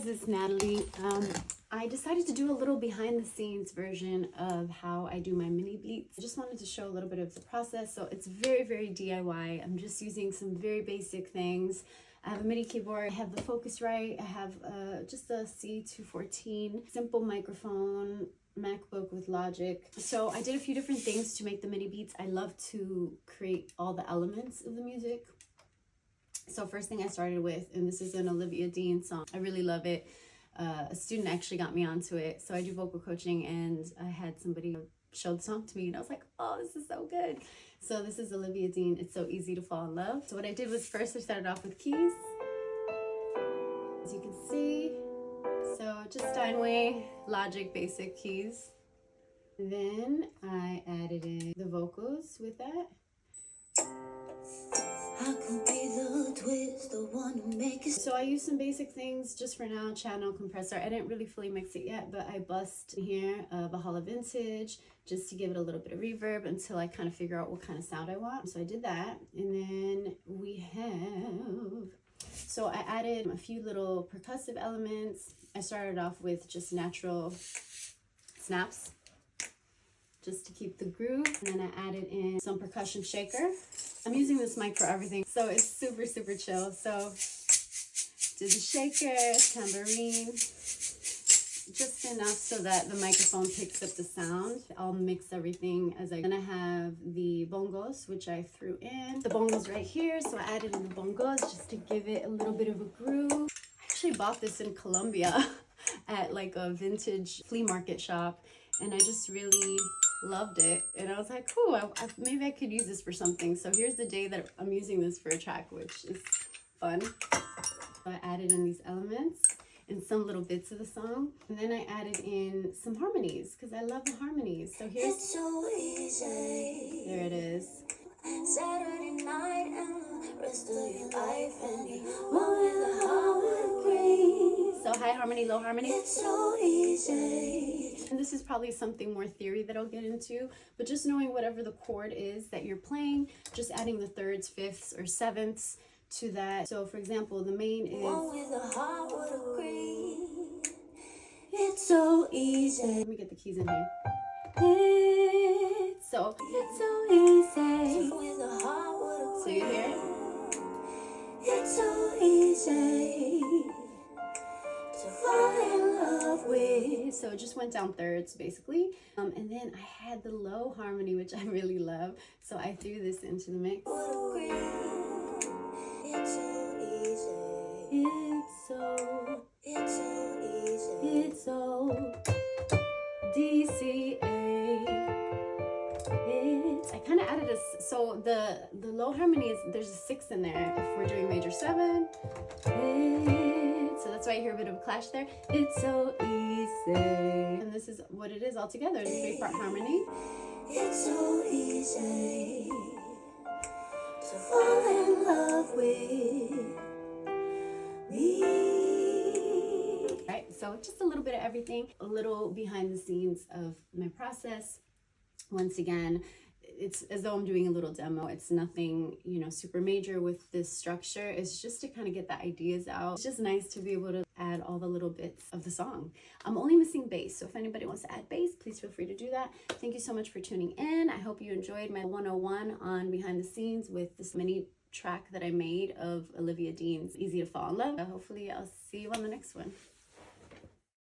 guys, it's Natalie. I decided to do a little behind the scenes version of how I do my mini beats. I just wanted to show a little bit of the process. So it's very, very DIY. I'm just using some very basic things. I have a MIDI keyboard, I have the Focusrite, I have just a C214, simple microphone, MacBook with Logic. So I did a few different things to make the MIDI beats. I love to create all the elements of the music. So first thing I started with, and this is an Olivia Dean song. I really love it. A student actually got me onto it. So I do vocal coaching, and I had somebody show the song to me, and I was like, oh, this is so good. So this is Olivia Dean, It's So Easy to Fall in Love. So what I did was first I started off with keys, as you can see. So just Steinway, Logic, basic keys. Then I added in the vocals with that. I could be the twist, the one who make it. So I used some basic things just for now. Channel, compressor. I didn't really fully mix it yet, but I bust here Valhalla Vintage just to give it a little bit of reverb until I kind of figure out what kind of sound I want. So I did that, and then we have. So I added a few little percussive elements. I started off with just natural snaps, just to keep the groove. And then I added in some percussion shaker. I'm using this mic for everything, so it's super, super chill. So did the shaker, tambourine, just enough so that the microphone picks up the sound. I'll mix everything as I. Then I have the bongos, which I threw in. The bongos right here, so I added in the bongos just to give it a little bit of a groove. I actually bought this in Colombia at like a vintage flea market shop, and I just really loved it, and I was like, oh, maybe I could use this for something. So here's the day that I'm using this for a track, which is fun. So I added in these elements and some little bits of the song, and then I added in some harmonies because I love the harmonies. So here's It's So Easy. There it is. Saturday night and the rest of your life, and you want with a heart with green. So high harmony, low harmony. It's so easy. And this is probably something more theory that I'll get into, but just knowing whatever the chord is that you're playing, just adding the thirds, fifths, or sevenths to that. So for example, the main is one with a heart would agree. It's so easy. Let me get the keys in here. It's so easy. So you hear it? It's so easy to fall in love with. So it just went down thirds basically. And then I had the low harmony, which I really love. So I threw this into the mix. It's so easy. It's so easy. It's so DCA. I kind of added so the low harmony is, there's a 6 in there if we're doing major 7. So that's why you hear a bit of a clash there. It's so easy. And this is what it is all together. It's a 3-part harmony. It's so easy to fall in love with me. Right, so just a little bit of everything, a little behind the scenes of my process. Once again, it's as though I'm doing a little demo. It's nothing, you know, super major with this structure. It's just to kind of get the ideas out. It's just nice to be able to add all the little bits of the song. I'm only missing bass, so if anybody wants to add bass, please feel free to do that. Thank you so much for tuning in. I hope you enjoyed my 101 on behind the scenes with this mini track that I made of Olivia Dean's Easy to Fall in Love. Hopefully I'll see you on the next one.